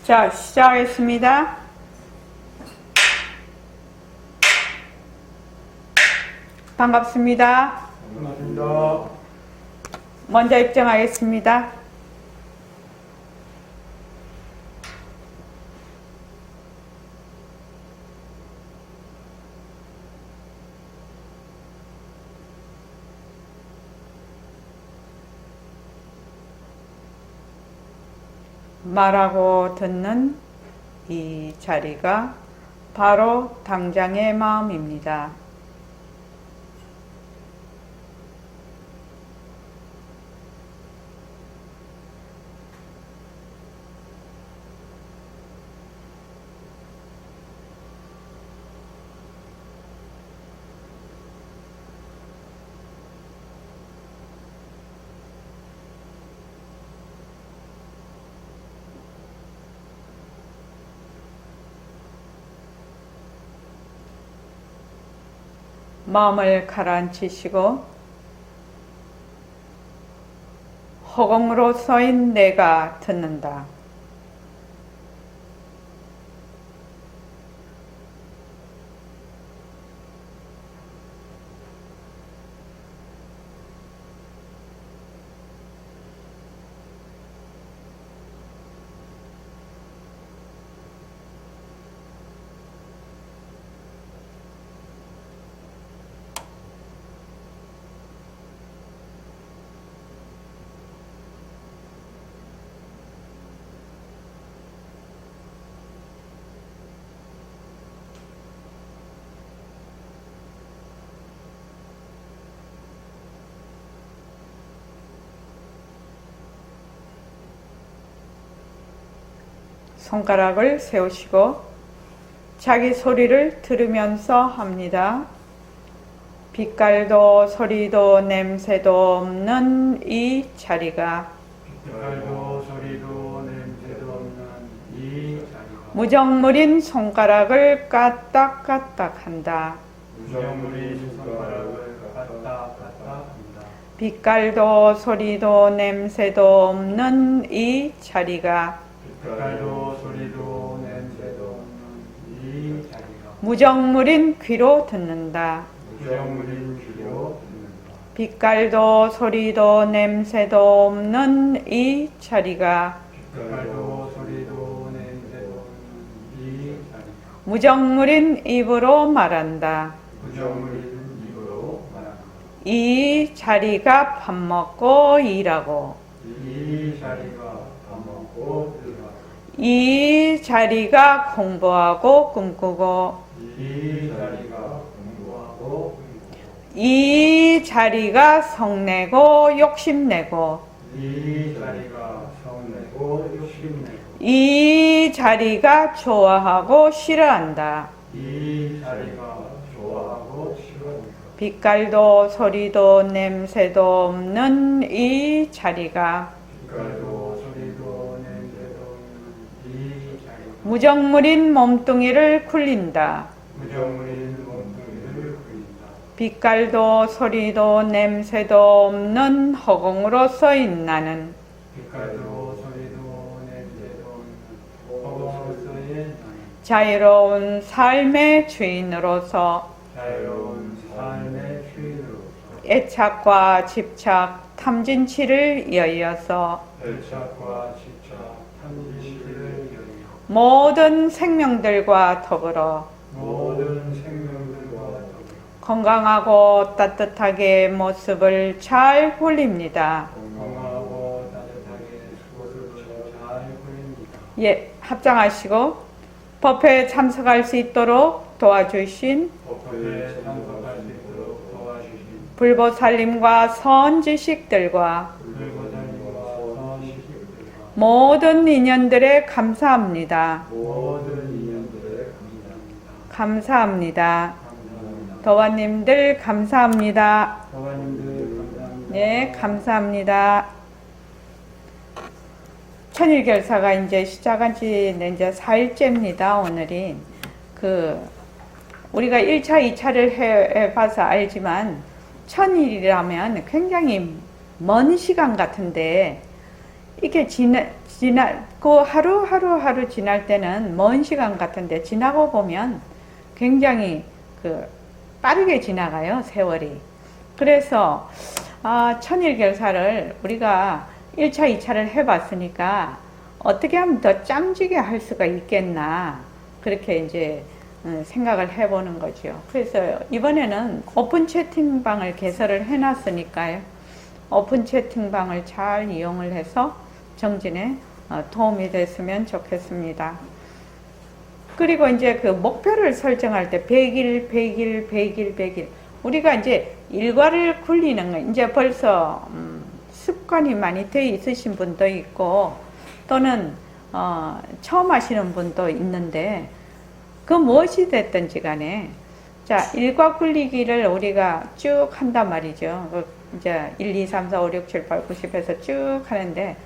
자, 시작하겠습니다. 반갑습니다. 반갑습니다. 먼저 입장하겠습니다. 말하고 듣는 이 자리가 바로 당장의 마음입니다. 마음을 가라앉히시고 허공으로 서인 내가 듣는다. 손가락을 세우시고 자기 소리를 들으면서 합니다. 빛깔도 소리도 냄새도 없는 이 자리가 빛깔도 소리도 냄새도 없는 이 자리가 무정물인 손가락을 까딱까딱 한다. 무정물인 손가락을 까딱까딱 한다. 빛깔도 소리도 냄새도 없는 이 자리가 빛깔도 소리도 냄새도 없는 이 자리가 무정물인 귀로 듣는다. 무정물인 귀로 듣는다. 빛깔도 소리도 냄새도 없는 이 자리가 빛깔도 소리도 냄새도 없는 이 자리가 무정물인 입으로 말한다. 무정물인 입으로 말한다. 이 자리가 밥 먹고 일하고 이 자리가 밥 먹고 들어가고 이 자리가 공부하고 꿈꾸고 이 자리가 공부하고 이 자리가 성내고 욕심내고 이 자리가 성내고 욕심내고 이 자리가 좋아하고 싫어한다. 이 자리가 좋아하고 싫어한다. 빛깔도 소리도 냄새도 없는 이 자리가 빛깔도 소리도 냄새도 없는 이 자리가 무정물인 몸뚱이를 굴린다. 무정물인 몸뚱이를 그린다. 빛깔도 소리도 냄새도 없는 허공으로 서인 나는 빛깔도 소리도 냄새도 없는 허공으로서의 나는 자유로운 삶의 주인으로서 자유로운 삶의 주인으로서 애착과 집착, 탐진치를 이어서 애착과 집착, 탐진치를 여겨 모든 생명들과 더불어 모든 생명들과 더불어 건강하고 따뜻하게 모습을 잘 굴립니다. 건강하고 따뜻하게 모습을 잘 보입니다. 예, 합장하시고 법회에 참석할 수 있도록 도와주신 법회에 참석할 수 있도록 도와주신 불보살님과 선지식들과 불보살님과 선지식들과 모든 인연들에 감사합니다. 모든 인연들에 감사합니다. 감사합니다. 감사합니다. 도화님들 감사합니다. 도화님들 감사합니다. 네, 감사합니다. 천일결사가 이제 시작한 지 이제 4일째입니다. 오늘이 우리가 1차, 2차를 해봐서 알지만 천일이라면 굉장히 먼 시간 같은데 이게 그 하루 지날 때는 먼 시간 같은데 지나고 보면 굉장히 빠르게 지나가요, 세월이. 그래서, 천일결사를 우리가 1차, 2차를 해봤으니까 어떻게 하면 더 짬지게 할 수가 있겠나. 그렇게 이제 생각을 해보는 거죠. 그래서 이번에는 오픈 채팅방을 개설을 해놨으니까요. 오픈 채팅방을 잘 이용을 해서 정진에 도움이 됐으면 좋겠습니다. 그리고 이제 그 목표를 설정할 때 100일, 100일, 100일, 100일. 우리가 이제 일과를 굴리는 거, 이제 벌써 습관이 많이 돼 있으신 분도 있고, 또는 처음 하시는 분도 있는데, 그 무엇이 됐든지 간에, 자, 일과 굴리기를 우리가 쭉 한단 말이죠. 이제 1, 2, 3, 4, 5, 6, 7, 8, 9, 10 해서 쭉 하는데,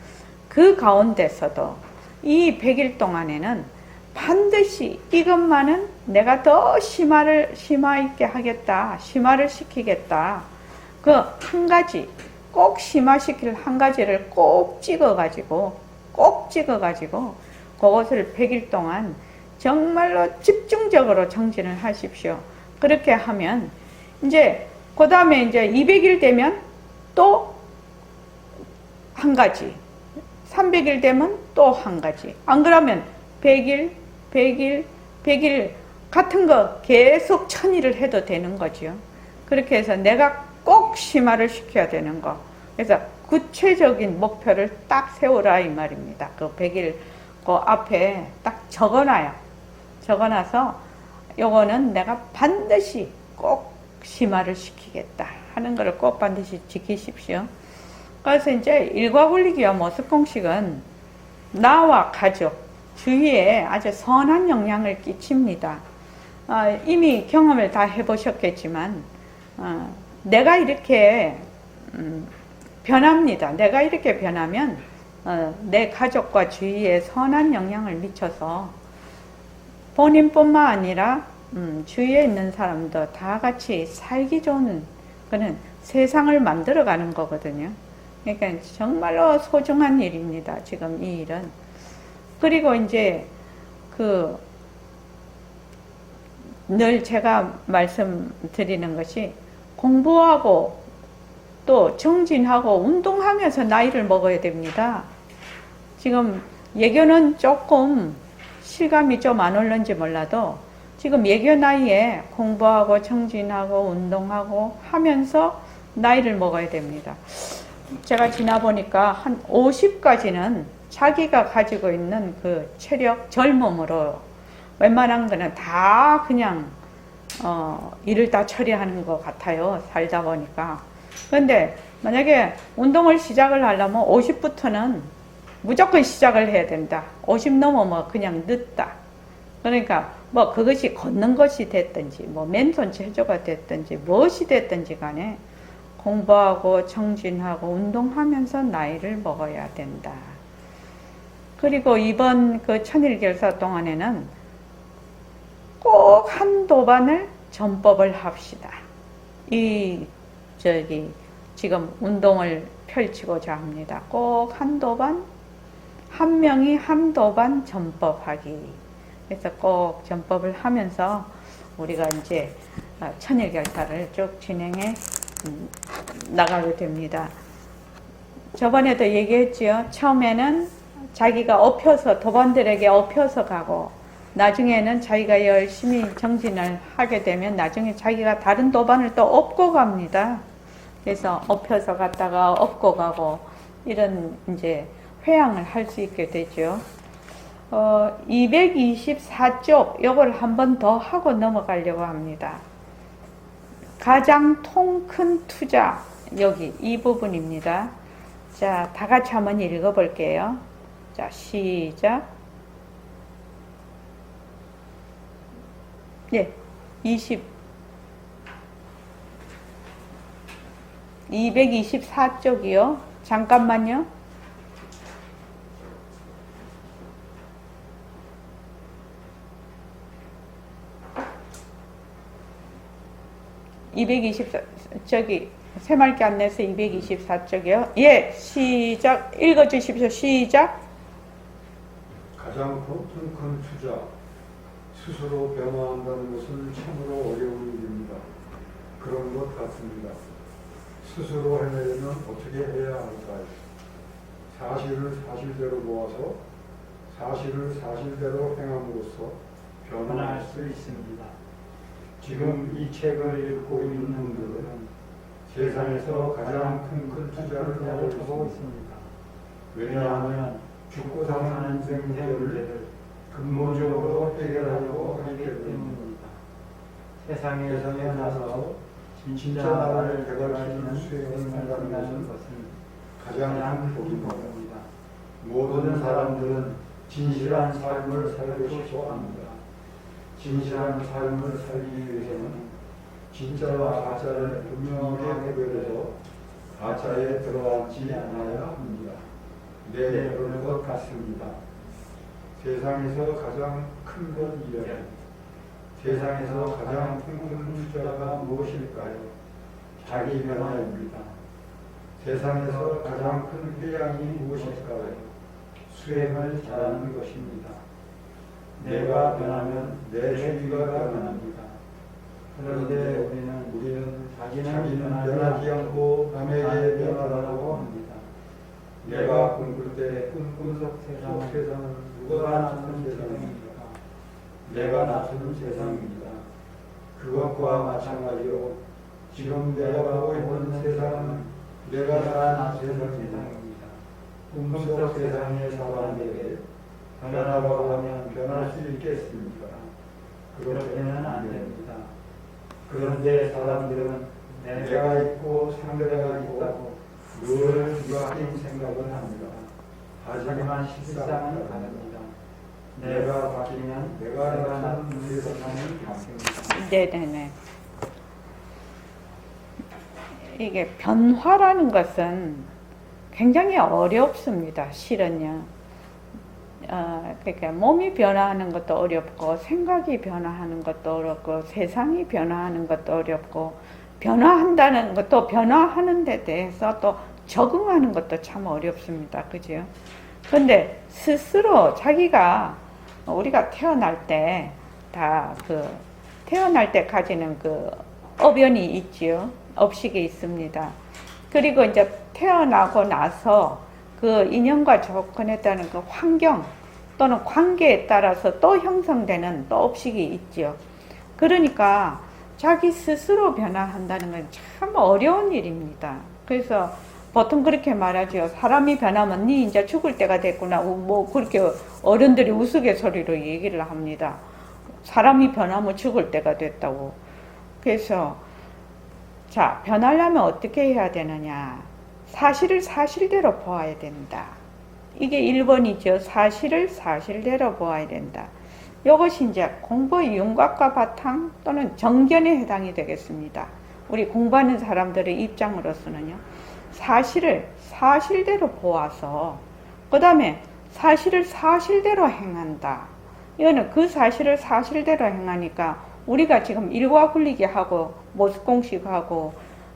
그 가운데서도 이 100일 동안에는 반드시 이것만은 내가 더 심화 있게 하겠다. 심화를 시키겠다. 그 한 가지, 꼭 심화시킬 한 가지를 꼭 찍어가지고, 그것을 100일 동안 정말로 집중적으로 정진을 하십시오. 그렇게 하면, 이제, 그 다음에 이제 200일 되면 또 한 가지, 300일 되면 또 한 가지. 안 그러면 100일, 100일, 100일 같은 거 계속 1000일을 해도 되는 거죠. 그렇게 해서 내가 꼭 심화를 시켜야 되는 거. 그래서 구체적인 목표를 딱 세우라 이 말입니다. 그 100일 그 앞에 딱 적어놔요. 적어놔서 요거는 내가 반드시 꼭 심화를 시키겠다 하는 거를 꼭 반드시 지키십시오. 그래서 이제 일과 굴리기와 모습공식은 나와 가족, 주위에 아주 선한 영향을 끼칩니다. 이미 경험을 다 해보셨겠지만 내가 이렇게 변합니다. 내가 이렇게 변하면 내 가족과 주위에 선한 영향을 미쳐서 본인뿐만 아니라 주위에 있는 사람도 다 같이 살기 좋은 그런 세상을 만들어가는 거거든요. 그러니까 정말로 소중한 일입니다. 지금 이 일은. 그리고 이제 늘 제가 말씀드리는 것이 공부하고 또 정진하고 운동하면서 나이를 먹어야 됩니다. 지금 예교는 조금 실감이 좀 안 올는지 몰라도 지금 예교 나이에 공부하고 정진하고 운동하고 하면서 나이를 먹어야 됩니다. 제가 지나보니까 한 50까지는 자기가 가지고 있는 그 체력, 젊음으로 웬만한 거는 다 그냥 일을 다 처리하는 것 같아요. 살다 보니까. 그런데 만약에 운동을 시작을 하려면 50부터는 무조건 시작을 해야 된다. 50 넘으면 그냥 늦다. 그러니까 뭐 그것이 걷는 것이 됐든지 뭐 맨손 체조가 됐든지 무엇이 됐든지 간에 공부하고 정진하고 운동하면서 나이를 먹어야 된다. 그리고 이번 그 천일결사 동안에는 꼭 한도반을 전법을 합시다. 지금 운동을 펼치고자 합니다. 꼭 한도반, 한 명이 한도반 전법하기. 그래서 꼭 전법을 하면서 우리가 이제 천일결사를 쭉 진행해 나가게 됩니다. 저번에도 얘기했지요. 처음에는 자기가 도반들에게 업혀서 가고 나중에는 자기가 열심히 정진을 하게 되면 나중에 자기가 다른 도반을 또 업고 갑니다. 그래서 업혀서 갔다가 업고 가고 이런 이제 회양을 할 수 있게 되죠. 224쪽 요걸 한 번 더 하고 넘어가려고 합니다. 가장 통 큰 투자, 여기 이 부분입니다. 자, 다 같이 한번 읽어볼게요. 자, 시작. 예, 224쪽이요. 잠깐만요. 저기 새말기 안 내서 224쪽이요. 예, 시작. 읽어주십시오. 시작. 가장 큰 투자, 스스로 변화한다는 것은 참으로 어려운 일입니다. 그런 것 같습니다. 스스로 해내려면 어떻게 해야 할까요? 사실을 사실대로 보아서 사실을 사실대로 행함으로써 변화할 수 있습니다. 지금 이 책을 읽고 있는 분들은 세상에서 가장 큰 투자를 하고 있습니다. 왜냐하면 죽고 사는 인생 문제를 근본적으로 해결하려고 하기 때문입니다. 세상에 태어나서 진짜 나를 개발시키는 수행을 한다는 것은 가장 큰 복입니다. 모든 사람들은 진실한 삶을 살고 싶어 합니다. 진실한 삶을 살기 위해서는 진짜와 가짜를 분명하게 구별해서 가짜에 들어앉지 않아야 합니다. 네, 그런 것 같습니다. 세상에서 가장 큰 건 이래. 세상에서 가장 큰 투자가 무엇일까요? 자기 변화입니다. 세상에서 가장 큰 회양이 무엇일까요? 수행을 잘하는 것입니다. 내가 변하면 내 주위가 변합니다. 그런데 우리는 자기는 변하지 않고 남에게 변화라고 합니다. 내가 꿈꿀 때 꿈꾼 세상은 누가 나서는 세상입니까? 내가 나서는 세상입니다. 그것과 마찬가지로 지금 내가 보고 있는 세상은 내가 살아난 세상입니다. 꿈속 세상의 사람에게 변화라고 하면 변할 수 있겠습니까? 그렇게는 안 됩니다. 그런데 사람들은 내가 있고 상대가 있다고 늘 뒤바뀐 생각을 합니다. 하지만 실상은 다릅니다. 내가 바뀌면 내가 나는 세상이 바뀝니다. 네네네. 이게 변화라는 것은 굉장히 어렵습니다. 실은요. 그러니까 몸이 변화하는 것도 어렵고 생각이 변화하는 것도 어렵고 세상이 변화하는 것도 어렵고 변화한다는 것도 변화하는 데 대해서 또 적응하는 것도 참 어렵습니다. 그죠? 근데 스스로 자기가 우리가 태어날 때 다 태어날 때 가지는 어변이 있지요. 업식이 있습니다. 그리고 이제 태어나고 나서 그 인연과 조건에 따른 그 환경 또는 관계에 따라서 또 형성되는 또 업식이 있죠. 그러니까 자기 스스로 변화한다는 건 참 어려운 일입니다. 그래서 보통 그렇게 말하죠. 사람이 변하면 니 이제 죽을 때가 됐구나. 뭐 그렇게 어른들이 우스갯소리로 얘기를 합니다. 사람이 변하면 죽을 때가 됐다고. 그래서 자, 변하려면 어떻게 해야 되느냐. 사실을 사실대로 보아야 된다. 이게 1번이죠. 사실을 사실대로 보아야 된다. 이것이 이제 공부의 윤곽과 바탕 또는 정견에 해당이 되겠습니다. 우리 공부하는 사람들의 입장으로서는요. 사실을 사실대로 보아서 그 다음에 사실을 사실대로 행한다. 이거는 그 사실을 사실대로 행하니까 우리가 지금 일과 굴리기 하고 모습공식하고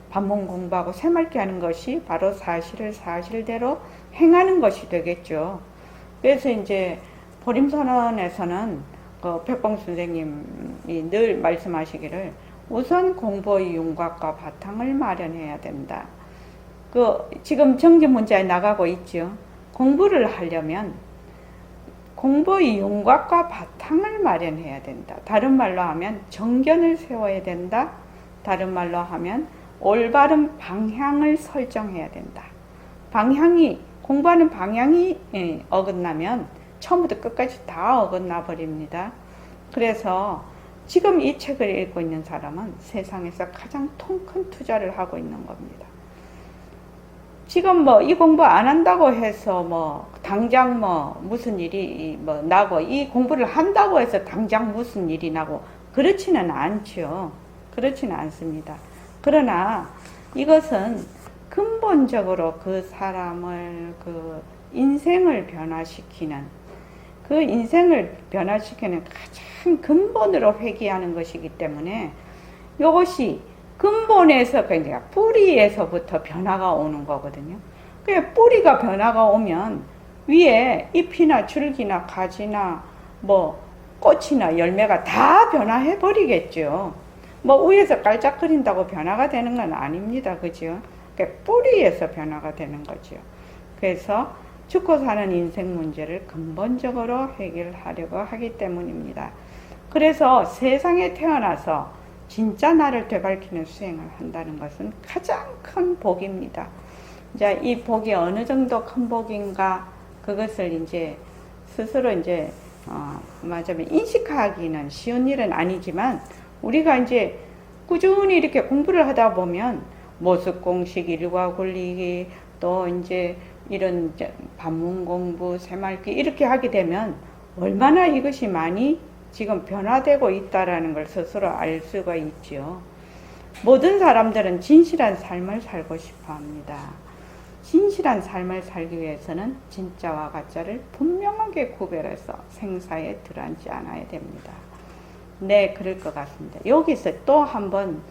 반문 공부하고 새말기 하는 것이 바로 사실을 사실대로 행하는 것이 되겠죠. 그래서 이제 보림선언에서는 백봉 선생님이 늘 말씀하시기를 우선 공부의 윤곽과 바탕을 마련해야 된다. 지금 정기 문자에 나가고 있죠. 공부를 하려면 공부의 윤곽과 바탕을 마련해야 된다. 다른 말로 하면 정견을 세워야 된다. 다른 말로 하면 올바른 방향을 설정해야 된다. 공부하는 방향이 어긋나면 처음부터 끝까지 다 어긋나 버립니다. 그래서 지금 이 책을 읽고 있는 사람은 세상에서 가장 큰 투자를 하고 있는 겁니다. 지금 이 공부 안 한다고 해서 당장 무슨 일이 나고 이 공부를 한다고 해서 당장 무슨 일이 나고 그렇지는 않죠. 그렇지는 않습니다. 그러나 이것은 근본적으로 그 사람을 인생을 변화시키는 가장 근본으로 회귀하는 것이기 때문에 이것이 근본에서 그러니까 뿌리에서부터 변화가 오는 거거든요. 뿌리가 변화가 오면 위에 잎이나 줄기나 가지나 뭐 꽃이나 열매가 다 변화해 버리겠죠. 뭐 위에서 깔짝거린다고 변화가 되는 건 아닙니다. 그죠? 그러니까 뿌리에서 변화가 되는 거죠. 그래서 죽고 사는 인생 문제를 근본적으로 해결하려고 하기 때문입니다. 그래서 세상에 태어나서 진짜 나를 되밟히는 수행을 한다는 것은 가장 큰 복입니다. 이제 이 복이 어느 정도 큰 복인가 그것을 이제 스스로 이제 말하자면 인식하기는 쉬운 일은 아니지만 우리가 이제 꾸준히 이렇게 공부를 하다 보면 모습 공식, 일과 굴리기 또 이제 이런 반문 공부, 새말기 이렇게 하게 되면 얼마나 이것이 많이 지금 변화되고 있다라는 걸 스스로 알 수가 있죠. 모든 사람들은 진실한 삶을 살고 싶어 합니다. 진실한 삶을 살기 위해서는 진짜와 가짜를 분명하게 구별해서 생사에 들어앉지 않아야 됩니다. 네, 그럴 것 같습니다. 여기서 또 한번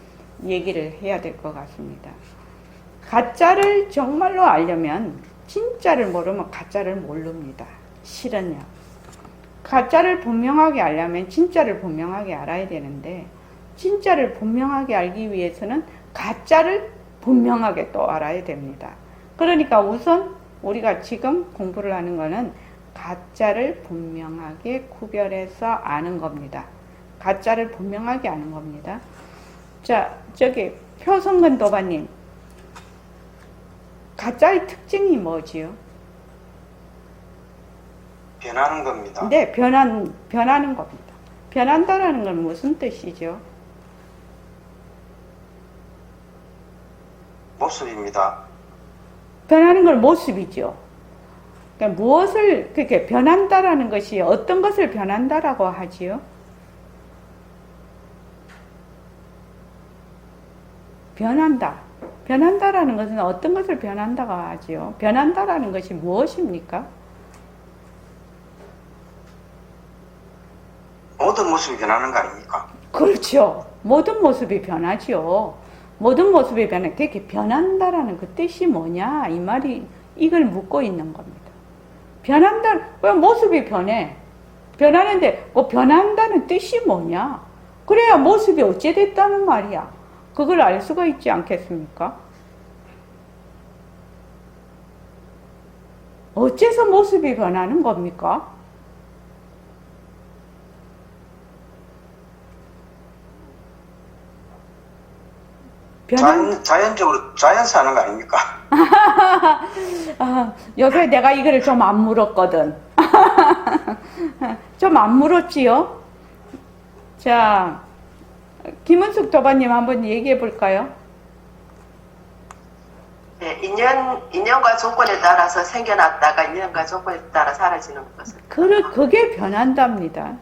얘기를 해야 될 것 같습니다. 가짜를 정말로 알려면 진짜를 모르면 가짜를 모릅니다. 실은요. 가짜를 분명하게 알려면 진짜를 분명하게 알아야 되는데 진짜를 분명하게 알기 위해서는 가짜를 분명하게 또 알아야 됩니다. 그러니까 우선 우리가 지금 공부를 하는 거는 가짜를 분명하게 구별해서 아는 겁니다. 가짜를 분명하게 아는 겁니다. 자, 저기 표성근 도반님, 가짜의 특징이 뭐지요? 변하는 겁니다. 네, 변하는 겁니다. 변한다라는 건 무슨 뜻이죠? 모습입니다. 변하는 건 모습이죠. 그러니까 무엇을 그렇게 변한다라는 것이 어떤 것을 변한다라고 하지요? 변한다. 변한다라는 것은 어떤 것을 변한다고 하지요? 변한다라는 것이 무엇입니까? 모든 모습이 변하는 거 아닙니까? 그렇죠. 모든 모습이 변하죠. 모든 모습이 변해. 그렇게 변한다라는 그 뜻이 뭐냐? 이 말이 이걸 묻고 있는 겁니다. 변한다. 왜 모습이 변해? 변하는데 그 변한다는 뜻이 뭐냐? 그래야 모습이 어찌 됐다는 말이야. 그걸 알 수가 있지 않겠습니까? 어째서 모습이 변하는 겁니까? 자연적으로 자연스 하는 거 아닙니까? 요새 내가 이거를 좀 안 물었거든. 좀 안 물었지요? 자, 김은숙 도반님 한번 얘기해 볼까요? 네, 인연과 조건에 따라서 생겨났다가 인연과 조건에 따라 사라지는 것은. 그게 변한답니다.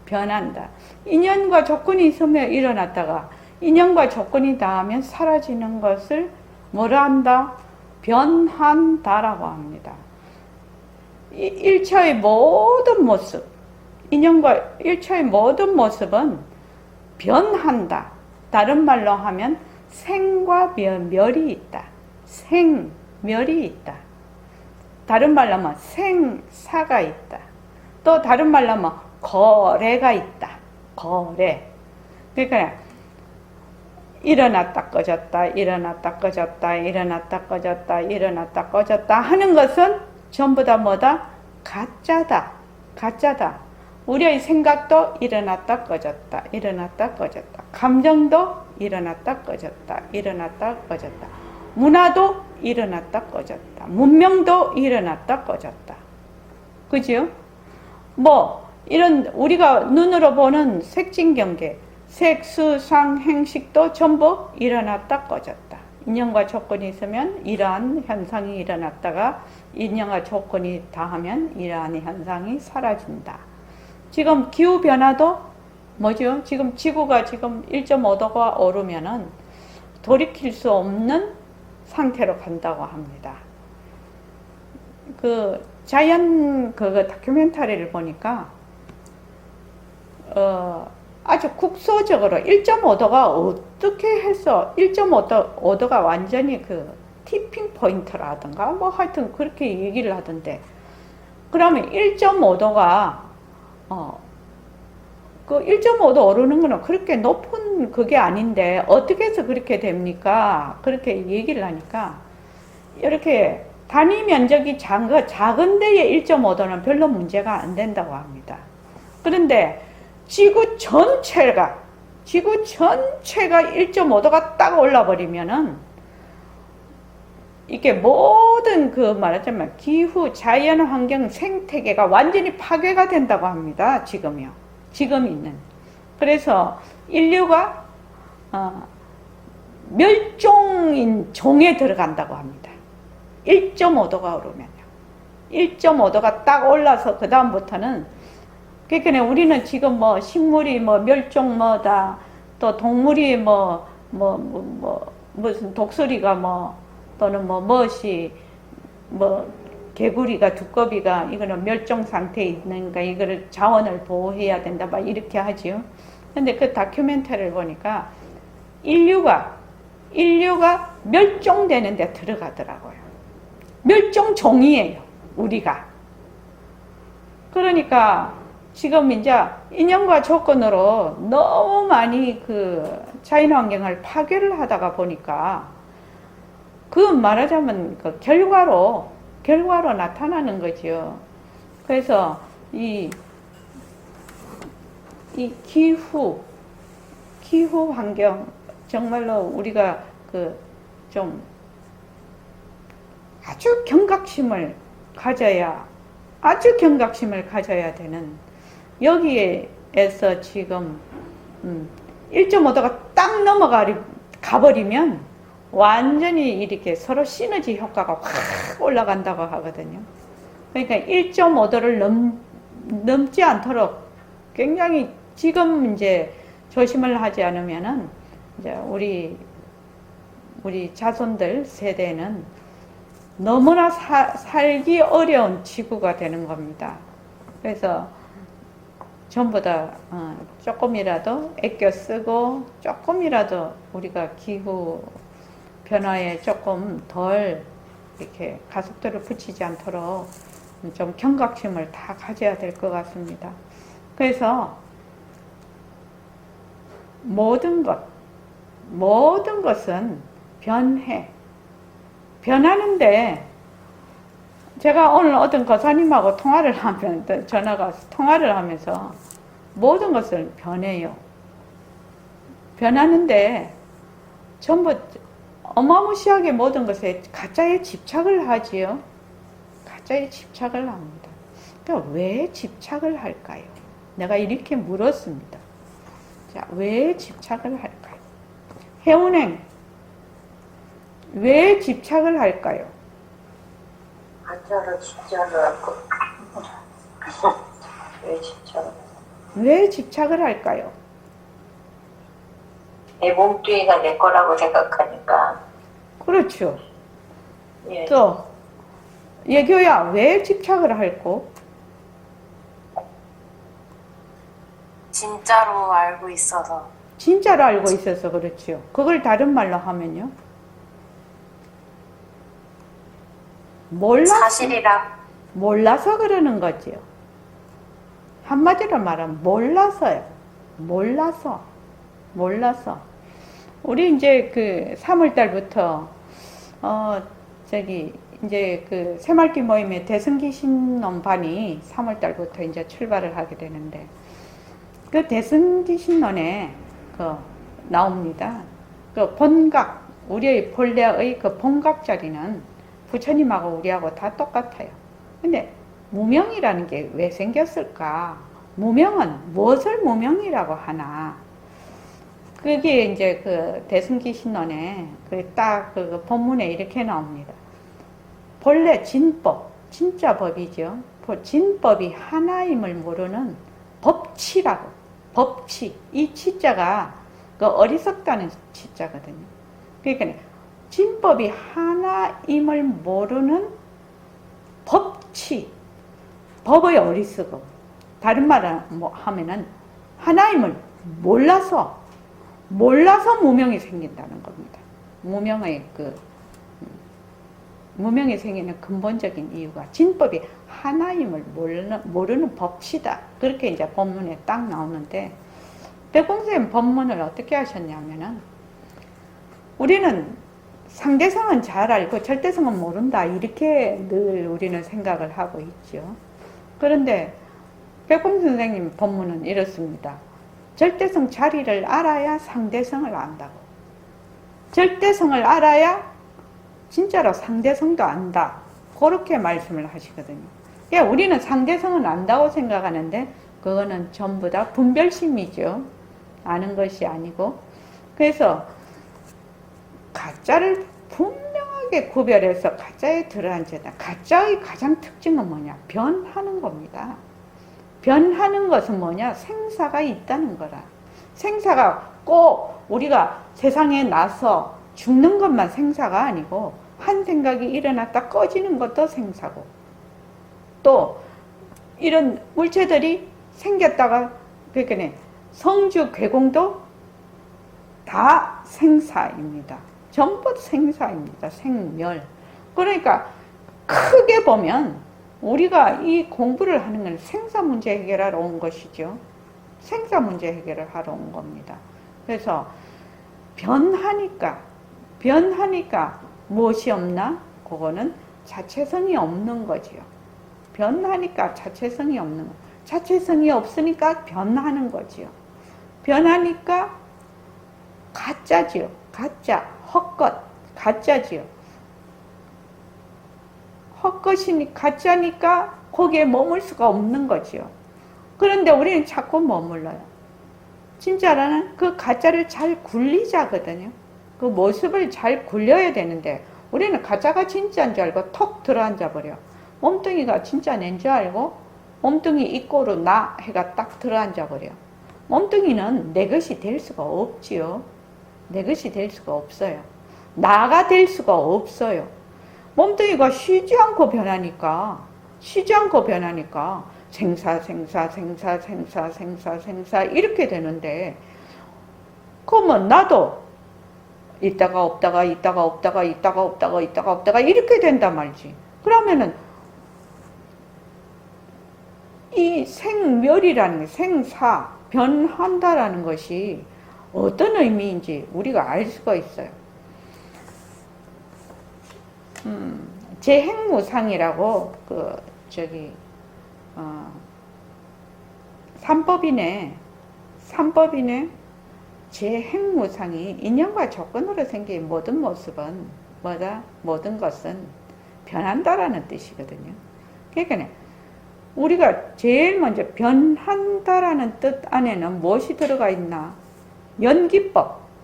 변한다. 인연과 조건이 있으면 일어났다가 인연과 조건이 닿으면 사라지는 것을 뭐라 한다? 변한다라고 합니다. 일처의 모든 모습, 인연과 일처의 모든 모습은 변한다. 다른 말로 하면 생과 멸이 있다. 생멸이 있다. 다른 말로 하면 생사가 있다. 또 다른 말로 하면 거래가 있다. 거래. 그러니까 일어났다 꺼졌다, 일어났다 꺼졌다, 일어났다 꺼졌다, 일어났다 꺼졌다 하는 것은 전부 다 뭐다? 가짜다. 가짜다. 우리의 생각도 일어났다 꺼졌다, 일어났다 꺼졌다. 감정도 일어났다 꺼졌다, 일어났다 꺼졌다. 문화도 일어났다 꺼졌다. 문명도 일어났다 꺼졌다. 그죠? 뭐 이런 우리가 눈으로 보는 색진경계, 색, 수, 상, 행식도 전부 일어났다 꺼졌다. 인연과 조건이 있으면 이러한 현상이 일어났다가 인연과 조건이 닿으면 이러한 현상이 사라진다. 지금 기후변화도 뭐죠? 지금 지구가 지금 1.5도가 오르면은 돌이킬 수 없는 상태로 간다고 합니다. 그 자연 그 다큐멘터리를 보니까 아주 국소적으로 1.5도가 어떻게 해서 1.5도가 완전히 그 티핑 포인트라든가 뭐 하여튼 그렇게 얘기를 하던데 그러면 1.5도가 그 1.5도 오르는 거는 그렇게 높은 그게 아닌데 어떻게 해서 그렇게 됩니까? 그렇게 얘기를 하니까 이렇게 단위 면적이 작은 데에 1.5도는 별로 문제가 안 된다고 합니다. 그런데 지구 전체가 1.5도가 딱 올라버리면은 이게 모든 그 말하자면 기후, 자연 환경, 생태계가 완전히 파괴가 된다고 합니다. 지금 있는. 그래서 인류가 멸종인 종에 들어간다고 합니다. 1.5도가 오르면요. 1.5도가 딱 올라서 그 다음부터는 그러니까 우리는 지금 뭐 식물이 뭐 멸종 뭐다 또 동물이 무슨 독수리가 뭐 또는 뭐 멋이 뭐 개구리가 두꺼비가 이거는 멸종 상태에 있는가 이거를 자원을 보호해야 된다 막 이렇게 하지요. 근데 그 다큐멘터리를 보니까 인류가 멸종되는 데 들어가더라고요. 멸종종이에요, 우리가. 그러니까 지금 이제 인연과 조건으로 너무 많이 그 자연 환경을 파괴를 하다가 보니까 그 말하자면 그 결과로 나타나는 거죠. 그래서 이 기후 환경 정말로 우리가 그 좀 아주 경각심을 가져야 되는 여기에서 지금 1.5도가 딱 가버리면 완전히 이렇게 서로 시너지 효과가 확 올라간다고 하거든요. 그러니까 1.5도를 넘지 않도록 굉장히 지금 이제 조심을 하지 않으면은 이제 우리 자손들 세대는 너무나 살기 어려운 지구가 되는 겁니다. 그래서 전부 다 조금이라도 아껴 쓰고 조금이라도 우리가 기후 변화에 조금 덜 이렇게 가속도를 붙이지 않도록 좀 경각심을 다 가져야 될 것 같습니다. 그래서 모든 것은 변하는데 제가 오늘 어떤 거사님하고 통화를 하면서 모든 것을 변해요. 변하는데 전부 어마무시하게 모든 것에 가짜에 집착을 하지요. 가짜에 집착을 합니다. 그러니까 왜 집착을 할까요? 내가 이렇게 물었습니다. 자, 왜 집착을 할까요? 해운행 왜 집착을 할까요? 가짜로 집착을 하고 왜 집착을 할까요? 내 몸뚱이가 내 거라고 생각하니까. 그렇죠. 예. 또 예교야 왜 집착을 할고? 진짜로 알고 있어서. 진짜로 알고 있어서 그렇죠. 그걸 다른 말로 하면요. 몰라서 그러는 거지요. 한마디로 말하면 몰라서요. 몰라서. 우리 이제 그 3월달부터 이제 그 새말기 모임의 대승기 신론반이 3월달부터 이제 출발을 하게 되는데 그 대승기 신론에 그 나옵니다. 그 본각 우리의 본래의 그 본각 자리는 부처님하고 우리하고 다 똑같아요. 근데 무명이라는 게 왜 생겼을까? 무명은 무엇을 무명이라고 하나? 그게 이제 그 대승기 신론에 그 본문에 이렇게 나옵니다. 본래 진법, 진짜 법이죠. 진법이 하나임을 모르는 법치라고. 법치. 이 치자가 그 어리석다는 치자거든요. 그러니까 진법이 하나임을 모르는 법치. 법의 어리석음. 다른 말을 하면은 하나임을 몰라서 무명이 생긴다는 겁니다. 무명이 생기는 근본적인 이유가 진법이 하나임을 모르는 법치다. 그렇게 이제 본문에 딱 나오는데, 백공선생님 본문을 어떻게 하셨냐면은, 우리는 상대성은 잘 알고 절대성은 모른다. 이렇게 늘 우리는 생각을 하고 있죠. 그런데 백봉 선생님 본문은 이렇습니다. 절대성 자리를 알아야 상대성을 안다고. 절대성을 알아야 진짜로 상대성도 안다. 그렇게 말씀을 하시거든요. 그러니까 우리는 상대성은 안다고 생각하는데 그거는 전부 다 분별심이죠. 아는 것이 아니고. 그래서 가짜를 분명하게 구별해서 가짜에 들어앉았다. 가짜의 가장 특징은 뭐냐? 변하는 겁니다. 변하는 것은 뭐냐? 생사가 있다는 거라. 생사가 꼭 우리가 세상에 나서 죽는 것만 생사가 아니고 한 생각이 일어났다 꺼지는 것도 생사고, 또 이런 물체들이 생겼다가 그러니까 성주 괴공도 다 생사입니다. 전부 생사입니다. 생멸. 그러니까 크게 보면 우리가 이 공부를 하는 건 생사 문제 해결하러 온 것이죠. 생사 문제 해결을 하러 온 겁니다. 그래서 변하니까 무엇이 없나? 그거는 자체성이 없는 거지요. 변하니까 자체성이 없는 거. 자체성이 없으니까 변하는 거지요. 변하니까 가짜지요. 가짜, 헛것, 가짜지요. 헛것이니 가짜니까 거기에 머물 수가 없는 거지요. 그런데 우리는 자꾸 머물러요. 진짜라는 그 가짜를 잘 굴리자거든요. 그 모습을 잘 굴려야 되는데 우리는 가짜가 진짜인 줄 알고 톡 들어앉아 버려. 몸뚱이가 진짜 낸 줄 알고 몸뚱이 입고로 나 해가 딱 들어앉아 버려. 몸뚱이는 내 것이 될 수가 없지요. 내 것이 될 수가 없어요. 나가 될 수가 없어요. 몸뚱이가 쉬지 않고 변하니까 생사 이렇게 되는데, 그러면 나도 있다가 없다가 이렇게 된단 말이지. 그러면은 이 생멸이라는 게, 생사, 변한다라는 것이 어떤 의미인지 우리가 알 수가 있어요. 제행무상이라고 삼법인의 제행무상이 인연과 조건으로 생긴 모든 모습은 모든 것은 변한다라는 뜻이거든요. 그러니까 우리가 제일 먼저 변한다라는 뜻 안에는 무엇이 들어가 있나? 연기법과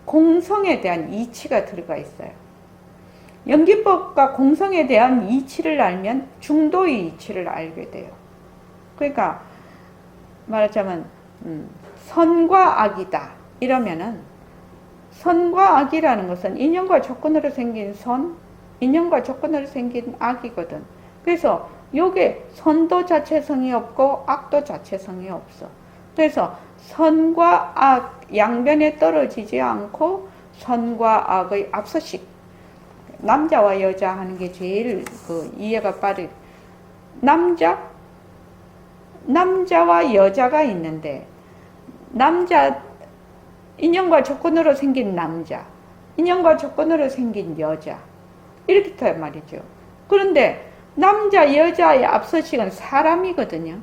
공성에 대한 이치가 들어가 있어요. 연기법과 공성에 대한 이치를 알면 중도의 이치를 알게 돼요. 그러니까 말하자면 선과 악이다 이러면은, 선과 악이라는 것은 인연과 조건으로 생긴 선, 인연과 조건으로 생긴 악이거든. 그래서 요게 선도 자체성이 없고 악도 자체성이 없어. 그래서 선과 악 양변에 떨어지지 않고 선과 악의 앞서식, 남자와 여자 하는 게 제일 이해가 빠르. 남자와 여자가 있는데, 인연과 조건으로 생긴 남자, 인연과 조건으로 생긴 여자, 이렇게 단 말이죠. 그런데 남자, 여자의 앞서식은 사람이거든요.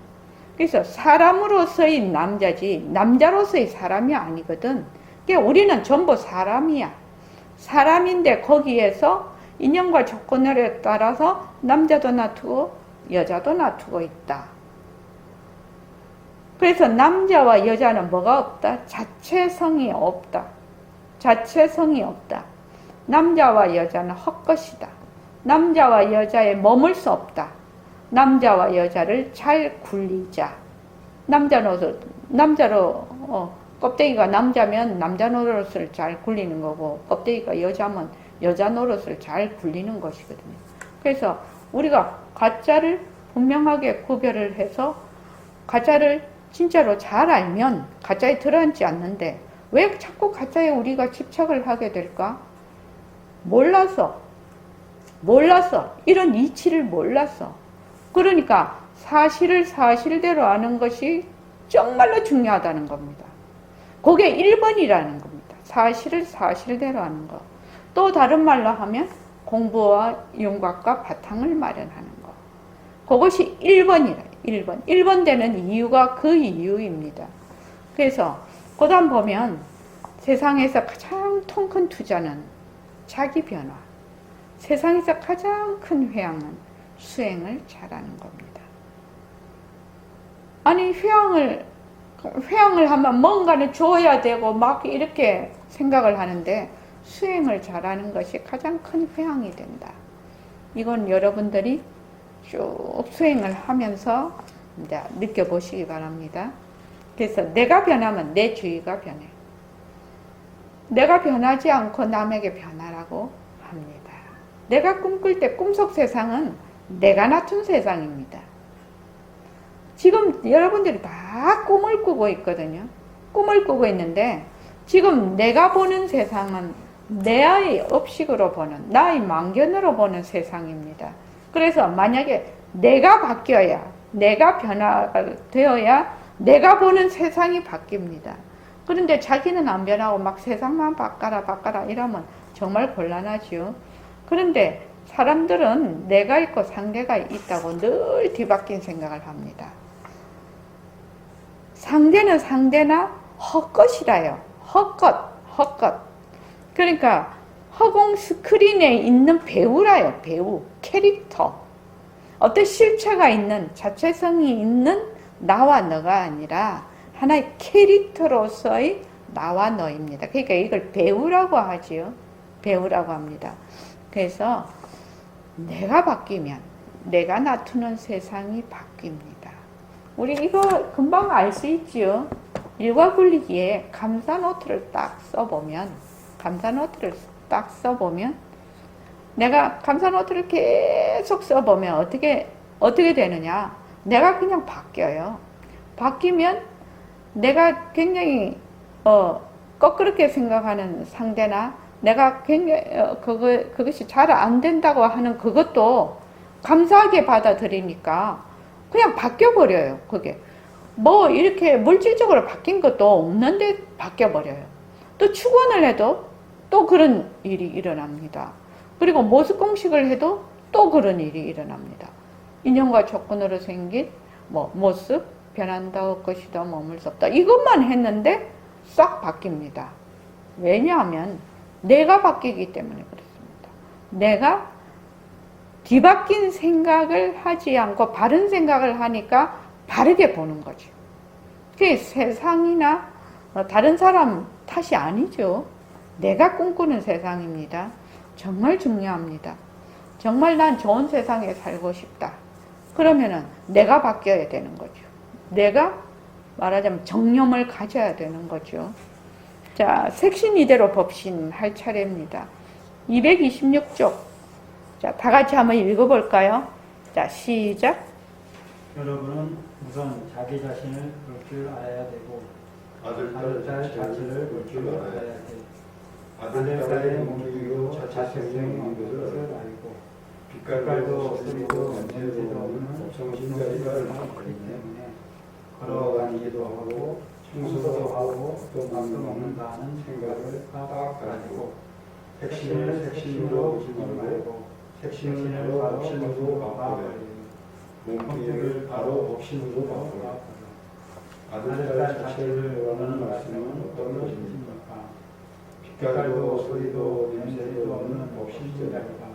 그래서 사람으로서의 남자지 남자로서의 사람이 아니거든. 그러니까 우리는 전부 사람이야. 사람인데 거기에서 인연과 조건에 따라서 남자도 놔두고 여자도 놔두고 있다. 그래서 남자와 여자는 뭐가 없다? 자체성이 없다. 자체성이 없다. 남자와 여자는 헛것이다. 남자와 여자에 머물 수 없다. 남자와 여자를 잘 굴리자. 껍데기가 남자면 남자 노릇을 잘 굴리는 거고, 껍데기가 여자면 여자 노릇을 잘 굴리는 것이거든요. 그래서 우리가 가짜를 분명하게 구별을 해서 가짜를 진짜로 잘 알면 가짜에 들어앉지 않는데, 왜 자꾸 가짜에 우리가 집착을 하게 될까? 몰라서 몰랐어. 이런 이치를 몰랐어. 그러니까 사실을 사실대로 아는 것이 정말로 중요하다는 겁니다. 그게 1번이라는 겁니다. 사실을 사실대로 아는 거. 또 다른 말로 하면 공부와 윤곽과 바탕을 마련하는 거. 그것이 1번이라. 1번. 1번 되는 이유가 그 이유입니다. 그래서 그 다음 보면 세상에서 가장 통 큰 투자는 자기 변화. 세상에서 가장 큰 회양은 수행을 잘하는 겁니다. 아니 회양을 하면 뭔가를 줘야 되고 막 이렇게 생각을 하는데 수행을 잘하는 것이 가장 큰 회양이 된다. 이건 여러분들이 쭉 수행을 하면서 이제 느껴보시기 바랍니다. 그래서 내가 변하면 내 주위가 변해. 내가 변하지 않고 남에게 변하라고 합니다. 내가 꿈꿀 때 꿈속 세상은 내가 낳은 세상입니다. 지금 여러분들이 다 꿈을 꾸고 있거든요. 꿈을 꾸고 있는데 지금 내가 보는 세상은 내 아이 업식으로 보는, 나의 망견으로 보는 세상입니다. 그래서 만약에 내가 바뀌어야, 내가 변화가 되어야 내가 보는 세상이 바뀝니다. 그런데 자기는 안 변하고 막 세상만 바꿔라 이러면 정말 곤란하지요. 그런데 사람들은 내가 있고 상대가 있다고 늘 뒤바뀐 생각을 합니다. 상대는 상대나 헛것이라요. 헛것. 그러니까 허공 스크린에 있는 배우라요. 배우, 캐릭터. 어떤 실체가 있는, 자체성이 있는 나와 너가 아니라 하나의 캐릭터로서의 나와 너입니다. 그러니까 이걸 배우라고 하지요. 배우라고 합니다. 그래서 내가 바뀌면 내가 나타낸 세상이 바뀝니다. 우리 이거 금방 알 수 있지요. 일과 굴리기에 감사노트를 딱 써보면 내가 감사노트를 계속 써보면 어떻게 되느냐. 내가 그냥 바뀌어요. 바뀌면 내가 굉장히 거꾸렇게 생각하는 상대나 내가 굉장히 그것이 잘 안 된다고 하는 그것도 감사하게 받아들이니까 그냥 바뀌어버려요. 그게 뭐 이렇게 물질적으로 바뀐 것도 없는데 바뀌어버려요. 또 축원을 해도 또 그런 일이 일어납니다. 그리고 모습 공식을 해도 또 그런 일이 일어납니다. 인연과 조건으로 생긴 모습, 변한다, 것이다, 머물 수 없다. 이것만 했는데 싹 바뀝니다. 왜냐하면 내가 바뀌기 때문에 그렇습니다. 내가 뒤바뀐 생각을 하지 않고 바른 생각을 하니까 바르게 보는 거죠. 그게 세상이나 다른 사람 탓이 아니죠. 내가 꿈꾸는 세상입니다. 정말 중요합니다. 정말 난 좋은 세상에 살고 싶다. 그러면은 내가 바뀌어야 되는 거죠. 내가 말하자면 정념을 가져야 되는 거죠. 자, 색신 이대로 법신 할 차례입니다. 226쪽. 자, 다 같이 한번 읽어볼까요? 자, 시작. 여러분은 우선 자기 자신을 볼 줄 알아야 되고 아들딸 자체를 볼 줄 알아야 돼. 아들딸의 몸뚱이로 자체성이 있는 것을 알고 빛깔도 소리도 냄새도 없는 정신거리가 많기 때문에 걸어다니기도 하고 청소도 하고 또 남도 먹는다는 생각을 딱 가지고 색신으로 보지 말고 색신을 바로 신으로 바꿔버려요. 몸뚱이를 바로 법신으로 바꿔라. 아들딸 자체를 원하는 말씀은 어떤 것입니까? 빛깔도 소리도 냄새도 없는 법신이라니까.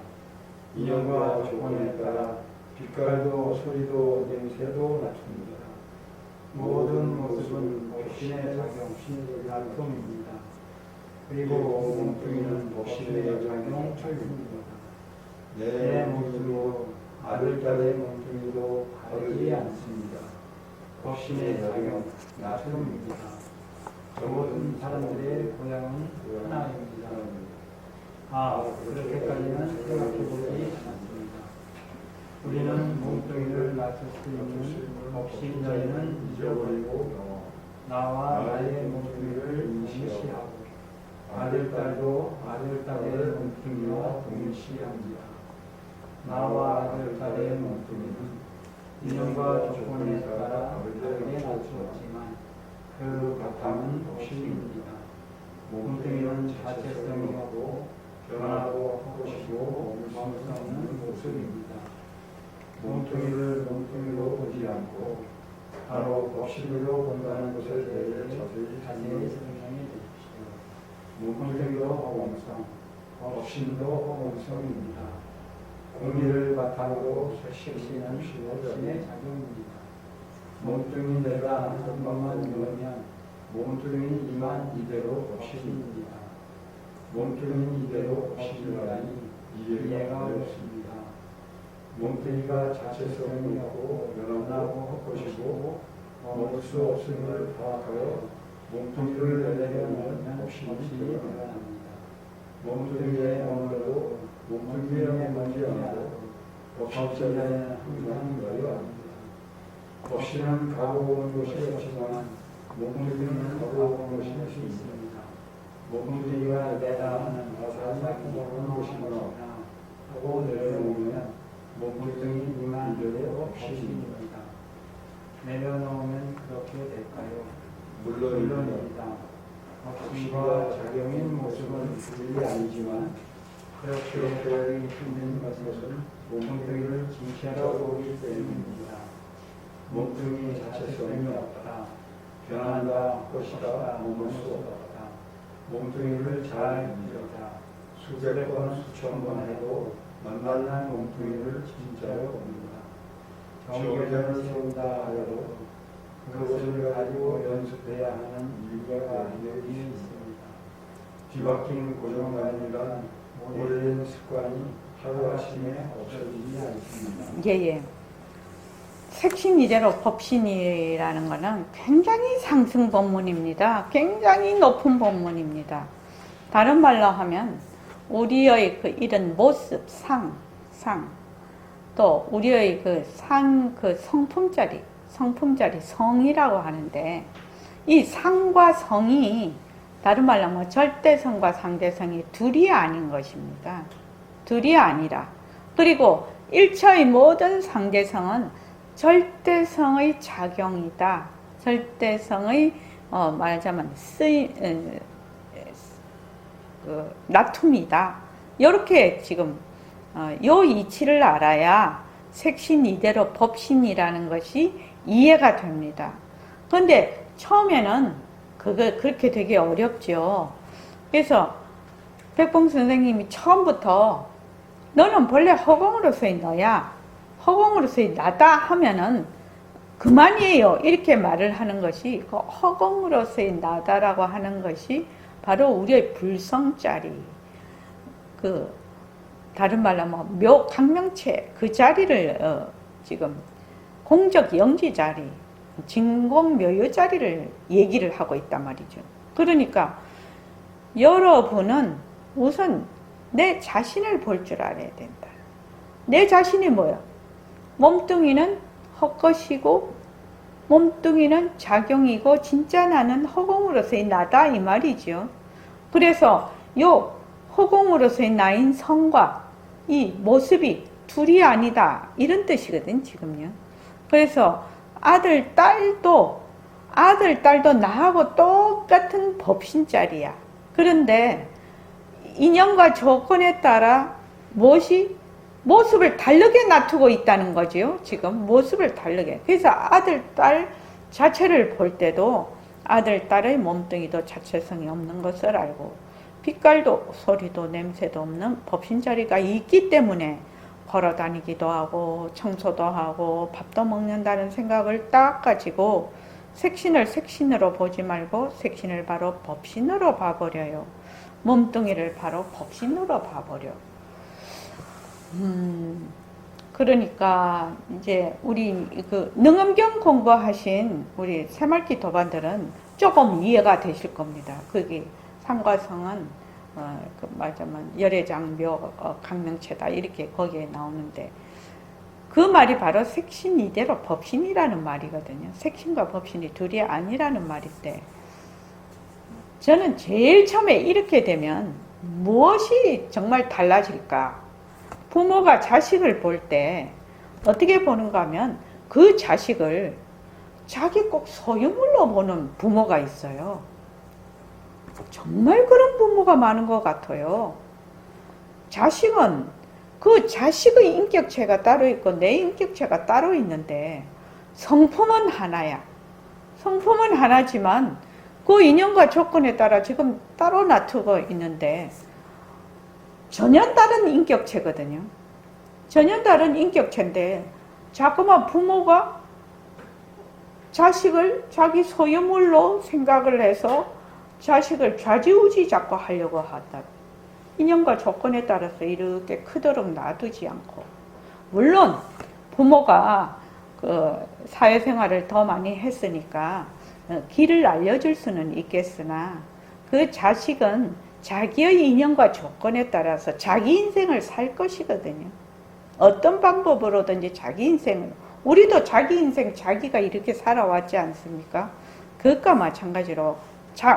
인연과 조건에 따라 빛깔도 소리도 냄새도 낮춥니다. 모든 모습은 법신의 작용, 약품입니다. 그리고 몸뚱이는 법신의 작용, 철입니다. 내 몸뚱이도 아들딸의 몸뚱이도 다르지 않습니다. 법신의 작용, 약품입니다. 모든 사람들의 고향은 하나입니다. 그렇게까지는 생각해보지 않습니다. 우리는 몸뚱이를 낮출 수 있는 법신자에는 잊어버리고 나와 나의 몸뚱이를 인식하고 아들딸도 아들딸의 몸뚱이와 동일시합니다. 나와 아들, 딸의 몸뚱이는 인연과 조건에 따라 다르게 낮추었지만 그 바탕은 독신입니다. 몸뚱이는 자체성이 없고 변하고 허구시고 멈추는 모습입니다. 몸뚱이를 몸뚱이로 보지 않고 바로 법신으로 본다는 것에 대해 자세히 설명해 주십시오. 몸뚱이도 허공성, 법신도 허공성입니다. 공의를 바탕으로 색신은 법신의 작용입니다. 몸뚱이 내가 한 번만 열면 몸뚱이 이만 이대로 법신입니다. 몸뚱이 이대로 법신이라니 이해가 어렵습니다. 몸뚱이가 자체성이 없고 변하고 헛것이고 먹을 수 없음을 파악하여 몸뚱이를 내려놓으면 법신이 변합니다. 몸뚱이에 머물러도 몸뚱이에 머물지 않고 법신자에 항상 열려 합니다. 법신은 가고 오는 것이 없지만 몸뚱이는 가고 오는 것이 있습니다. 몸뚱이가 내다 하는 가사가 오는 것이구나 하고 내려놓으면 몸뚱이 이만 이대로 법신입니다. 내려놓으면 그렇게 될까요? 물론입니다. 법신과 작용인 모습은 둘이 아니지만 그렇게 보기 힘든 것은 몸뚱이를 진짜로 보기 때문입니다. 몸뚱이 자체성이 없다. 변한다 것이다. 몸을 수 없다. 몸뚱이를 잘 믿었다. 수백 번 수천 번 해도 만만한 몸뚱이를 진짜로 봅니다. 정견을 세운다 하여도 그것을 가지고 연습해야 하는 일과가 여기 있습니다. 뒤바뀐 고정관이란 오래된 습관이 하루아침에 없어지지 않습니다. 예. 색신이대로 법신이라는 것은 굉장히 상승 법문입니다. 굉장히 높은 법문입니다. 다른 말로 하면 우리의 그 이런 모습, 또 우리의 그 성품짜리 성이라고 하는데, 이 상과 성이 다른 말로 하면 절대성과 상대성이 둘이 아닌 것입니다. 둘이 아니라, 그리고 일처의 모든 상대성은 절대성의 작용이다. 절대성의 말하자면 나툼이다. 이렇게 지금 요 이치를 알아야 색신 이대로 법신이라는 것이 이해가 됩니다. 그런데 처음에는 그게 그렇게 되게 어렵죠. 그래서 백봉 선생님이 처음부터 너는 본래 허공으로서의 너야, 허공으로서의 나다 하면은 그만이에요. 이렇게 말을 하는 것이, 그 허공으로서의 나다라고 하는 것이 바로 우리의 불성자리, 다른 말로 하면 강명체 그 자리를 지금 공적 영지 자리, 진공묘유 자리를 얘기를 하고 있단 말이죠. 그러니까 여러분은 우선 내 자신을 볼 줄 알아야 된다. 내 자신이 뭐야? 몸뚱이는 헛것이고 몸뚱이는 작용이고 진짜 나는 허공으로서의 나다 이 말이죠. 그래서 요 허공으로서의 나인 성과 이 모습이 둘이 아니다 이런 뜻이거든 지금요. 그래서 아들 딸도 나하고 똑같은 법신자리야. 그런데 인연과 조건에 따라 모습을 다르게 놔두고 있다는 거지요. 지금 모습을 다르게. 그래서 아들, 딸 자체를 볼 때도 아들, 딸의 몸뚱이도 자체성이 없는 것을 알고 빛깔도 소리도 냄새도 없는 법신자리가 있기 때문에 걸어다니기도 하고 청소도 하고 밥도 먹는다는 생각을 딱 가지고 색신을 색신으로 보지 말고 색신을 바로 법신으로 봐버려요. 몸뚱이를 바로 법신으로 봐버려. 그러니까 이제 우리 그 능엄경 공부하신 우리 새말기 도반들은 조금 이해가 되실 겁니다. 그게 상과성은 말하자면 열애장묘 강명체다 이렇게 거기에 나오는데 그 말이 바로 색신 이대로 법신이라는 말이거든요. 색신과 법신이 둘이 아니라는 말인데 저는 제일 처음에 이렇게 되면 무엇이 정말 달라질까? 부모가 자식을 볼 때 어떻게 보는가 하면 그 자식을 자기 꼭 소유물로 보는 부모가 있어요. 정말 그런 부모가 많은 것 같아요. 자식은 그 자식의 인격체가 따로 있고 내 인격체가 따로 있는데 성품은 하나야. 성품은 하나지만 그 인연과 조건에 따라 지금 따로 놔두고 있는데 전혀 다른 인격체거든요. 전혀 다른 인격체인데 자꾸만 부모가 자식을 자기 소유물로 생각을 해서 자식을 좌지우지 자꾸 하려고 한다. 인연과 조건에 따라서 이렇게 크도록 놔두지 않고, 물론 부모가 그 사회생활을 더 많이 했으니까 길을 알려줄 수는 있겠으나 그 자식은 자기의 인연과 조건에 따라서 자기 인생을 살 것이거든요. 어떤 방법으로든지 자기 인생을, 우리도 자기 인생 자기가 이렇게 살아왔지 않습니까? 그것과 마찬가지로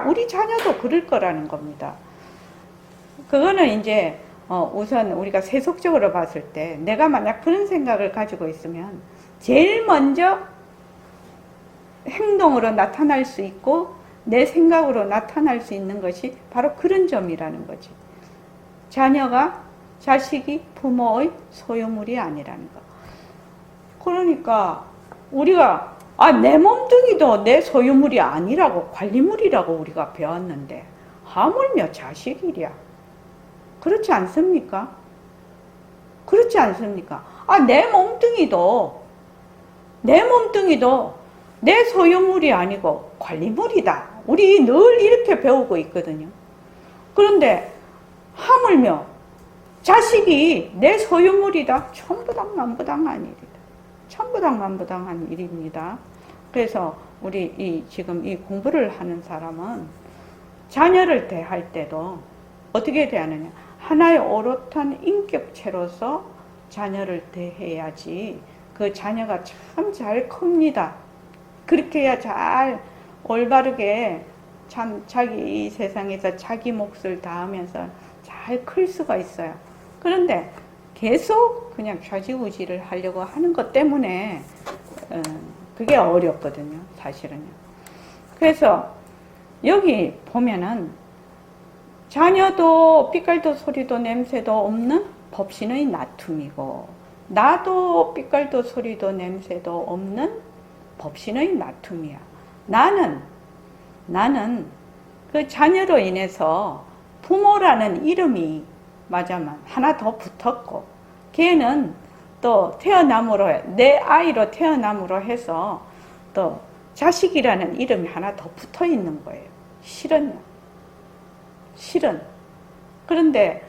우리 자녀도 그럴 거라는 겁니다. 그거는 이제 우선 우리가 세속적으로 봤을 때 내가 만약 그런 생각을 가지고 있으면 제일 먼저 행동으로 나타날 수 있고 내 생각으로 나타날 수 있는 것이 바로 그런 점이라는 거지. 자식이 부모의 소유물이 아니라는 거. 그러니까 우리가 내 몸뚱이도 내 소유물이 아니라고, 관리물이라고 우리가 배웠는데 하물며 자식이랴. 그렇지 않습니까? 그렇지 않습니까? 내 몸뚱이도 내 소유물이 아니고 관리물이다. 우리 늘 이렇게 배우고 있거든요. 그런데 하물며 자식이 내 소유물이다. 천부당만부당한 일이다. 천부당만부당한 일입니다. 그래서 우리 지금 이 공부를 하는 사람은 자녀를 대할 때도 어떻게 대하느냐. 하나의 오롯한 인격체로서 자녀를 대해야지 그 자녀가 참 잘 큽니다. 그렇게 해야 잘 올바르게 참 자기 이 세상에서 자기 몫을 다하면서 잘 클 수가 있어요. 그런데 계속 그냥 좌지우지를 하려고 하는 것 때문에 그게 어렵거든요, 사실은요. 그래서 여기 보면은 자녀도 삐깔도 소리도 냄새도 없는 법신의 나툼이고, 나도 삐깔도 소리도 냄새도 없는 법신의 나툼이야. 나는 그 자녀로 인해서 부모라는 이름이 맞아만 하나 더 붙었고, 걔는 또 태어남으로, 내 아이로 태어남으로 해서 또 자식이라는 이름이 하나 더 붙어 있는 거예요. 실은. 그런데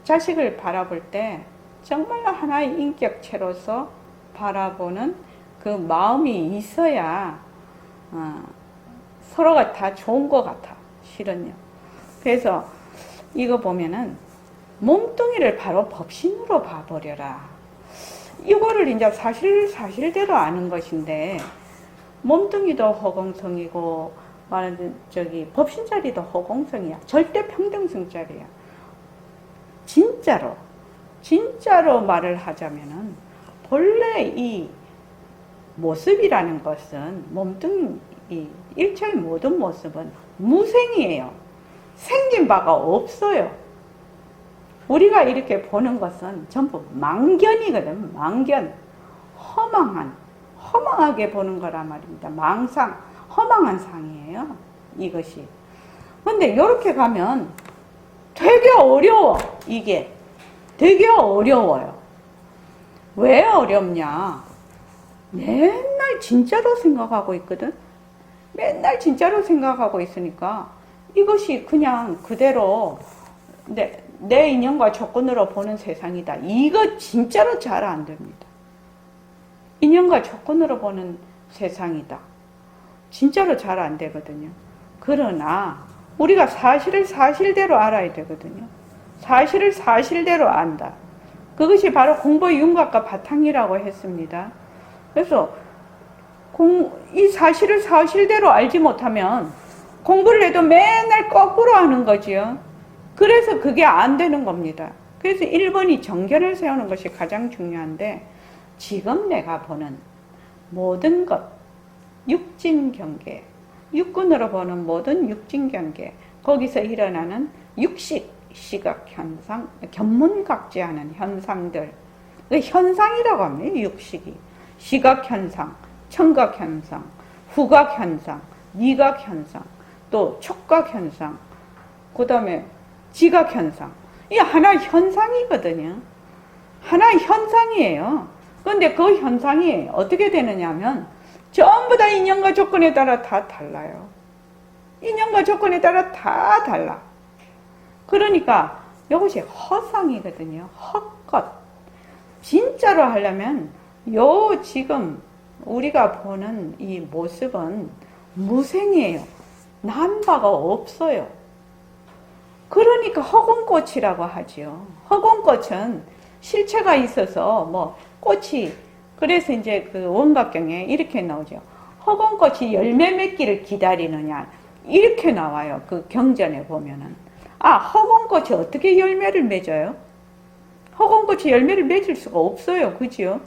자식을 바라볼 때 정말 하나의 인격체로서 바라보는 그 마음이 있어야 서로가 다 좋은 것 같아. 실은요. 그래서 이거 보면은 몸뚱이를 바로 법신으로 봐버려라. 이거를 이제 사실대로 아는 것인데, 몸뚱이도 허공성이고 말하는 법신 자리도 허공성이야. 절대 평등성 자리야. 진짜로 말을 하자면은 본래 이 모습이라는 것은, 몸뚱이 일체의 모든 모습은 무생이에요. 생긴 바가 없어요. 우리가 이렇게 보는 것은 전부 망견이거든. 망견. 허망하게 보는 거란 말입니다. 망상, 허망한 상이에요. 이것이. 근데 이렇게 가면 되게 어려워. 이게 되게 어려워요. 왜 어렵냐? 맨날 진짜로 생각하고 있거든. 맨날 진짜로 생각하고 있으니까 이것이 그냥 그대로 내 인연과 조건으로 보는 세상이다. 이거 진짜로 잘 안 됩니다. 인연과 조건으로 보는 세상이다. 진짜로 잘 안 되거든요. 그러나 우리가 사실을 사실대로 알아야 되거든요. 사실을 사실대로 안다. 그것이 바로 공부의 윤곽과 바탕이라고 했습니다. 그래서 이 사실을 사실대로 알지 못하면 공부를 해도 맨날 거꾸로 하는 거지요. 그래서 그게 안 되는 겁니다. 그래서 1번이 정견을 세우는 것이 가장 중요한데 지금 내가 보는 모든 것, 육진경계, 육군으로 보는 모든 육진경계, 거기서 일어나는 육식, 시각현상, 견문각지하는 현상들, 현상이라고 합니다. 육식이. 시각현상, 청각현상, 후각현상, 미각현상, 또 촉각현상, 그 다음에 지각현상. 이게 하나 현상이거든요. 하나 현상이에요. 그런데 그 현상이 어떻게 되느냐 하면 전부 다 인연과 조건에 따라 다 달라요. 인연과 조건에 따라 다 달라. 그러니까 이것이 허상이거든요. 헛것. 진짜로 하려면 요 지금 우리가 보는 이 모습은 무생이에요. 남바가 없어요. 그러니까 허공꽃이라고 하죠. 허공꽃은 실체가 있어서 뭐 꽃이 그래서 이제 그 원각경에 이렇게 나오죠. 허공꽃이 열매 맺기를 기다리느냐 이렇게 나와요. 그 경전에 보면은 허공꽃이 어떻게 열매를 맺어요? 허공꽃이 열매를 맺을 수가 없어요. 그죠?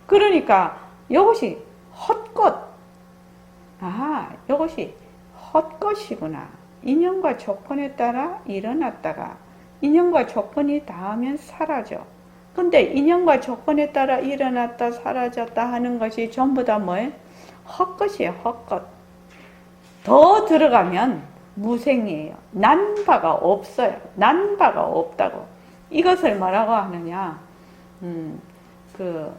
그러니까 이것이 헛것. 이것이 헛것이구나. 인연과 조건에 따라 일어났다가 인연과 조건이 닿으면 사라져. 근데 인연과 조건에 따라 일어났다 사라졌다 하는 것이 전부 다 뭐예요? 헛것이에요. 헛것. 더 들어가면 무생이에요. 난바가 없어요. 난바가 없다고. 이것을 뭐라고 하느냐? 그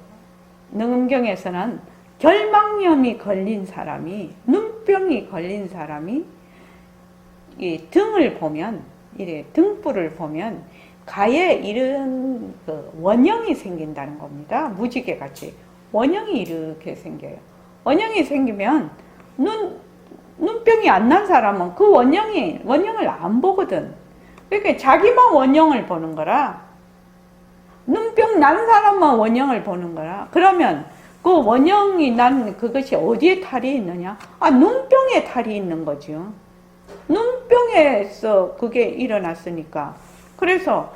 능음경에서는 결막염이 걸린 사람이, 눈병이 걸린 사람이 이 등을 보면, 이래 등불을 보면 가에 이런 그 원형이 생긴다는 겁니다. 무지개 같이 원형이 이렇게 생겨요. 원형이 생기면 눈병이 안 난 사람은 그 원형을 안 보거든. 그러니까 자기만 원형을 보는 거라. 눈병 난 사람만 원형을 보는 거라. 그러면 그 원형이 난 그것이 어디에 탈이 있느냐? 눈병에 탈이 있는 거죠. 눈병에서 그게 일어났으니까. 그래서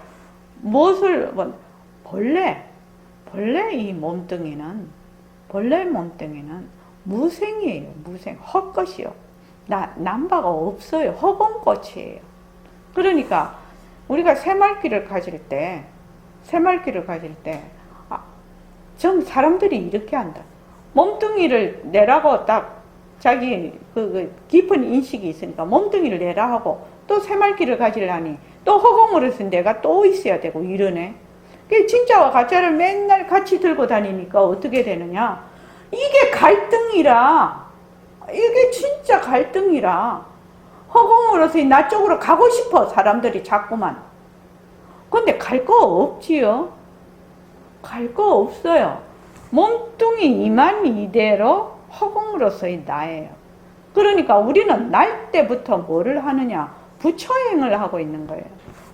무엇을 본래 이 몸뚱이는 무생이에요. 무생. 헛것이요. 남바가 없어요. 허공꽃이에요. 그러니까 우리가 새말귀를 가질 때 좀 사람들이 이렇게 한다. 몸뚱이를 내라고 딱 자기 그 깊은 인식이 있으니까 몸뚱이를 내라 하고 또 새말귀를 가지려니 또 허공으로서 내가 또 있어야 되고 이러네. 진짜와 가짜를 맨날 같이 들고 다니니까 어떻게 되느냐? 이게 갈등이라. 이게 진짜 갈등이라. 허공으로서 나 쪽으로 가고 싶어 사람들이 자꾸만. 근데 갈 거 없지요. 갈 거 없어요. 몸뚱이 이만 이대로 허공으로서의 나예요. 그러니까 우리는 날 때부터 뭐를 하느냐? 부처행을 하고 있는 거예요.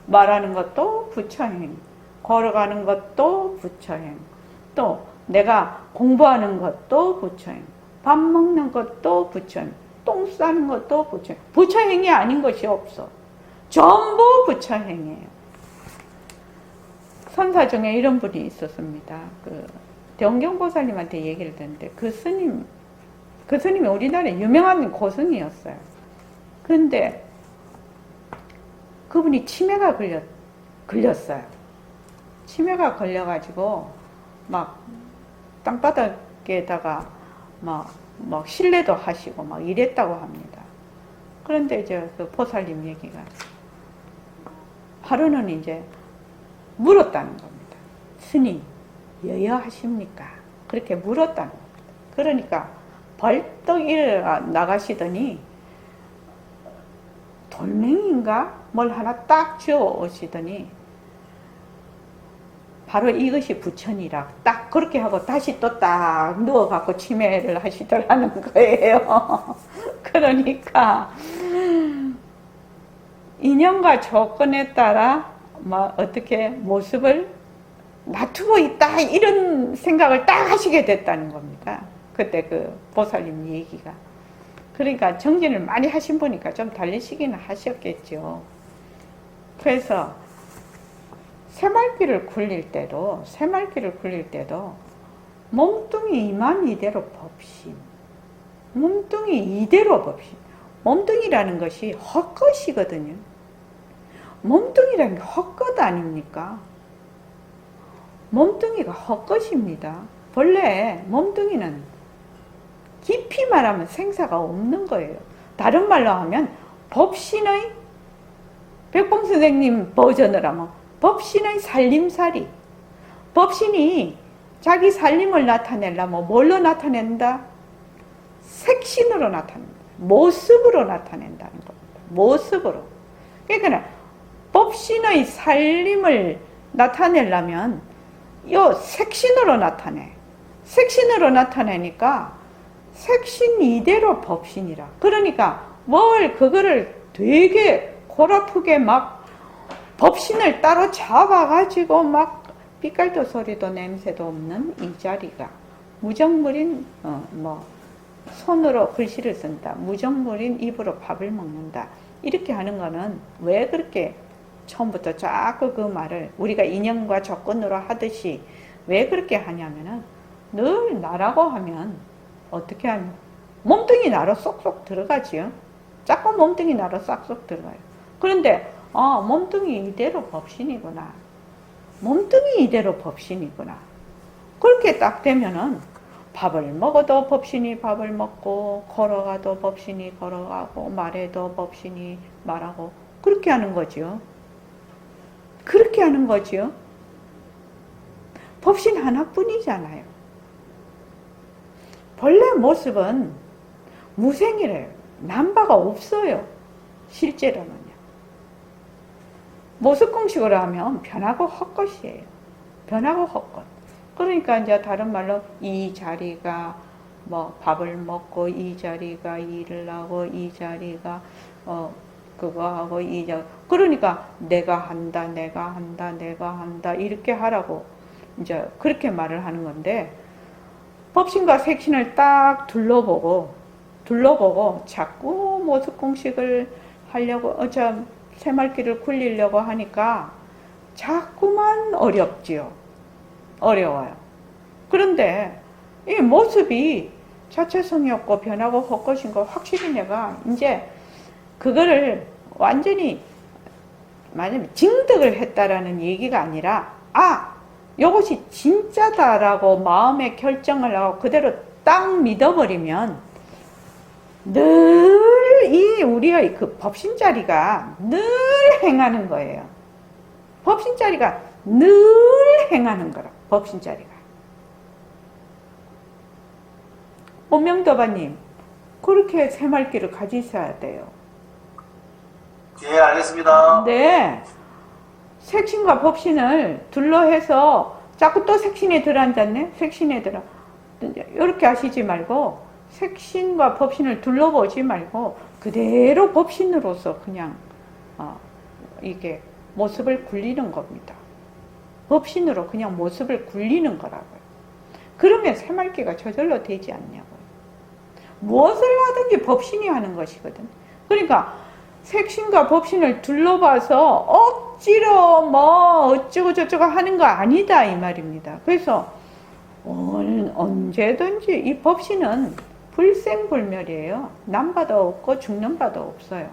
말하는 것도 부처행, 걸어가는 것도 부처행, 또 내가 공부하는 것도 부처행, 밥 먹는 것도 부처행, 똥 싸는 것도 부처행. 부처행이 아닌 것이 없어. 전부 부처행이에요. 선사 중에 이런 분이 있었습니다. 그 대원경보살님한테 얘기를 듣는데 그 스님이 우리나라에 유명한 고승이었어요. 그런데 그분이 치매가 걸렸어요. 치매가 걸려가지고 막 땅바닥에다가 막 실례도 하시고 막 이랬다고 합니다. 그런데 이제 그 보살님 얘기가 하루는 이제 물었다는 겁니다. 스님, 여여하십니까? 그렇게 물었다는 겁니다. 그러니까 벌떡 일어나 나가시더니 돌멩이인가? 뭘 하나 딱 쥐어 오시더니 바로 이것이 부처니라. 딱 그렇게 하고 다시 또 딱 누워갖고 치매를 하시더라는 거예요. 그러니까 인연과 조건에 따라 어떻게 모습을 놔두고 있다 이런 생각을 딱 하시게 됐다는 겁니다. 그때 그 보살님 얘기가. 그러니까 정진을 많이 하신 분이니까 좀 달리시기는 하셨겠죠. 그래서 새말귀를 굴릴 때도 몸뚱이 이만 이대로 법신, 몸뚱이 이대로 법신. 몸뚱이라는 것이 헛것이거든요. 몸뚱이라는 게 헛것 아닙니까? 몸뚱이가 헛것입니다. 본래 몸뚱이는 깊이 말하면 생사가 없는 거예요. 다른 말로 하면 법신의, 백봉 선생님 버전을 하면 법신의 살림살이. 법신이 자기 살림을 나타내려면 뭘로 나타낸다? 색신으로 나타낸다. 모습으로 나타낸다는 겁니다. 모습으로. 그러니까 법신의 살림을 나타내려면 요 색신으로 나타내. 색신으로 나타내니까 색신 이대로 법신이라. 그러니까 그거를 되게 골아프게 막 법신을 따로 잡아가지고 막 삐깔도 소리도 냄새도 없는 이 자리가 무정물인 손으로 글씨를 쓴다. 무정물인 입으로 밥을 먹는다. 이렇게 하는 거는 왜 그렇게 처음부터 자꾸 그 말을 우리가 인연과 조건으로 하듯이 왜 그렇게 하냐면은 늘 나라고 하면 어떻게 하면 몸뚱이 나로 쏙쏙 들어가지요. 자꾸 몸뚱이 나로 싹쏙 들어가요. 그런데 몸뚱이 이대로 법신이구나. 몸뚱이 이대로 법신이구나. 그렇게 딱 되면은 밥을 먹어도 법신이 밥을 먹고 걸어가도 법신이 걸어가고 말해도 법신이 말하고 그렇게 하는 거죠. 그렇게 하는 거죠. 법신 하나뿐이잖아요. 본래 모습은 무생이래요. 남바가 없어요. 실제로는요. 모습 공식으로 하면 변하고 헛것이에요. 변하고 헛것. 그러니까 이제 다른 말로 이 자리가 밥을 먹고 이 자리가 일을 하고 이 자리가 그거 하고 그러니까 내가 한다 이렇게 하라고 이제 그렇게 말을 하는 건데 법신과 색신을 딱 둘러보고 자꾸 모습 공식을 하려고 새말귀를 굴리려고 하니까 자꾸만 어렵지요. 어려워요. 그런데 이 모습이 자체성이 없고 변하고 헛것인 거 확실히 내가 이제 그거를 완전히 만약에 증득을 했다라는 얘기가 아니라 이것이 진짜다라고 마음의 결정을 하고 그대로 딱 믿어버리면 늘 우리의 그 법신자리가 늘 행하는 거예요. 법신자리가 늘 행하는 거라. 법신자리가. 온명도바님 그렇게 새말귀를 가지셔야 돼요. 예, 알겠습니다. 네. 색신과 법신을 둘러해서 자꾸 또 색신에 들어앉았네? 색신에 들어. 이렇게 하시지 말고 색신과 법신을 둘러보지 말고 그대로 법신으로서 그냥 이게 모습을 굴리는 겁니다. 법신으로 그냥 모습을 굴리는 거라고요. 그러면 새말귀가 저절로 되지 않냐고요. 무엇을 하든지 법신이 하는 것이거든. 그러니까 색신과 법신을 둘러봐서 억지로 어쩌고 저쩌고 하는 거 아니다 이 말입니다. 그래서 언제든지 이 법신은 불생불멸이에요. 남바도 없고 죽는 바도 없어요.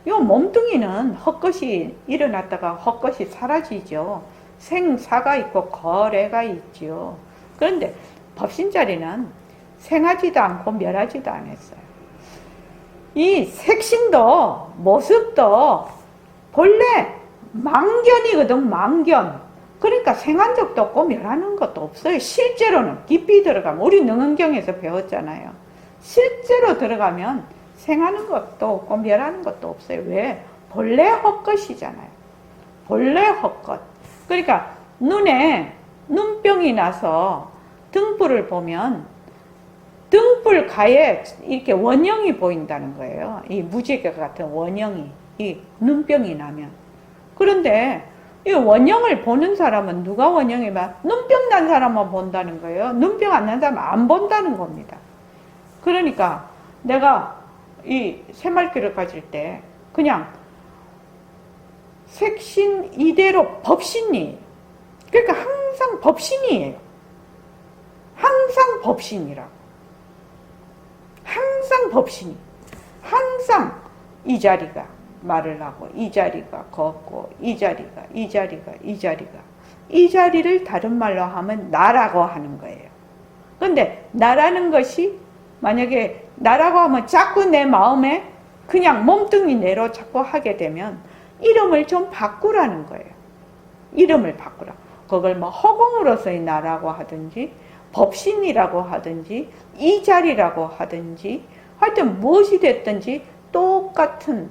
이 몸뚱이는 헛것이 일어났다가 헛것이 사라지죠. 생사가 있고 거래가 있죠. 그런데 법신자리는 생하지도 않고 멸하지도 않았어요. 이 색신도 모습도 본래 망견이거든. 망견. 그러니까 생한 적도 없고 멸하는 것도 없어요. 실제로는 깊이 들어가면 우리 능은경에서 배웠잖아요. 실제로 들어가면 생하는 것도 없고 멸하는 것도 없어요. 왜? 본래 헛것이잖아요. 본래 헛것. 그러니까 눈에 눈병이 나서 등불을 보면 등불 가에 이렇게 원형이 보인다는 거예요. 이 무지개 같은 원형이, 이 눈병이 나면. 그런데 이 원형을 보는 사람은 누가 원형이면 눈병 난 사람만 본다는 거예요. 눈병 안 난 사람은 안 본다는 겁니다. 그러니까 내가 이 새말귀를 가질 때 그냥 색신 이대로 법신이 그러니까 항상 법신이에요. 항상 법신이라고. 항상 법신이. 항상 이 자리가 말을 하고, 이 자리가 걷고, 이 자리가, 이 자리가, 이 자리가. 이 자리를 다른 말로 하면 나라고 하는 거예요. 근데 나라는 것이 만약에 나라고 하면 자꾸 내 마음에 그냥 몸뚱이 내로 자꾸 하게 되면 이름을 좀 바꾸라는 거예요. 이름을 바꾸라. 그걸 뭐 허공으로서의 나라고 하든지 법신이라고 하든지 이 자리라고 하든지 하여튼 무엇이 됐든지 똑같은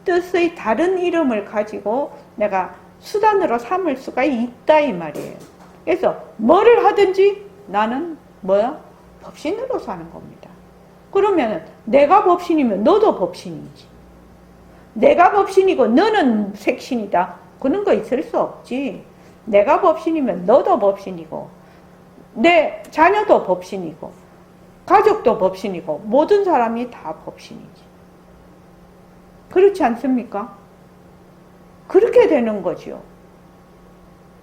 뜻의 다른 이름을 가지고 내가 수단으로 삼을 수가 있다 이 말이에요. 그래서 뭐를 하든지 나는 뭐야? 법신으로 사는 겁니다. 그러면 내가 법신이면 너도 법신이지. 내가 법신이고 너는 색신이다. 그런 거 있을 수 없지. 내가 법신이면 너도 법신이고 내 자녀도 법신이고 가족도 법신이고 모든 사람이 다 법신이지. 그렇지 않습니까? 그렇게 되는 거죠.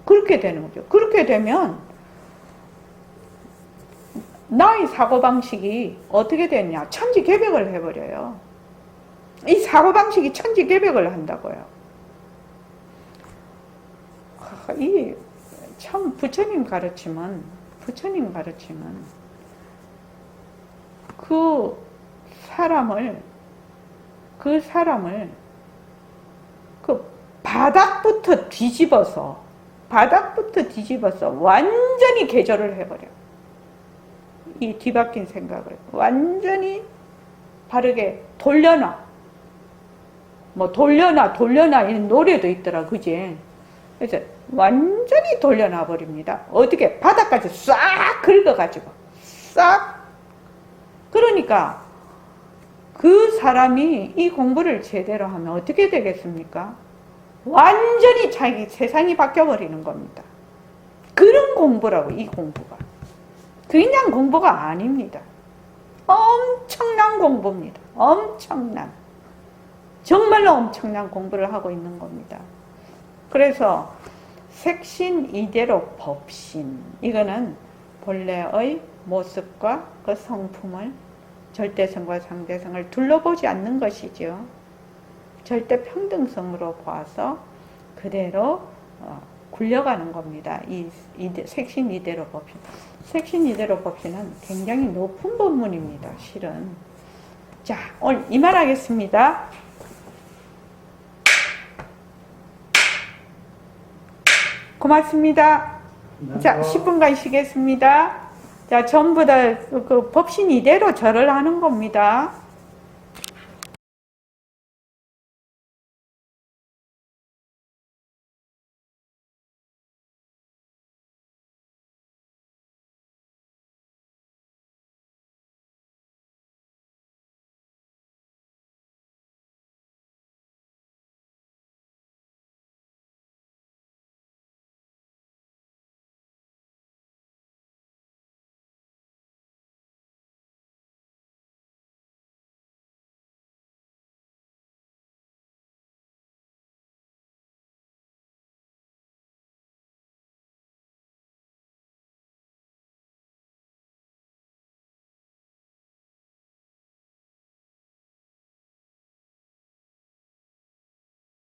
그렇게 되는 거죠. 그렇게 되면 나의 사고방식이 어떻게 됐냐? 천지개벽을 해버려요. 이 사고방식이 천지개벽을 한다고요. 이 참 부처님 가르침은 그 사람을 그 바닥부터 뒤집어서 완전히 개조를 해버려. 이 뒤바뀐 생각을 완전히 바르게 돌려놔. 뭐 돌려놔 이런 노래도 있더라, 그지? 그래서 완전히 돌려놔 버립니다. 어떻게? 바닥까지 싹 긁어가지고 싹. 그러니까 그 사람이 이 공부를 제대로 하면 어떻게 되겠습니까? 완전히 자기 세상이 바뀌어버리는 겁니다. 그런 공부라고, 이 공부가. 그냥 공부가 아닙니다. 엄청난 공부입니다. 정말로 엄청난 공부를 하고 있는 겁니다. 그래서 색신 이대로 법신, 이거는 본래의 모습과 그 성품을 절대성과 상대성을 둘러보지 않는 것이죠. 절대 평등성으로 봐서 그대로 굴려가는 겁니다. 이 색신 이대로 법신. 색신 이대로 법신은 굉장히 높은 법문입니다. 실은. 자, 오늘 이만하겠습니다. 고맙습니다. 자, 10분간 쉬겠습니다. 자, 전부 다 그 법신 이대로 절을 하는 겁니다.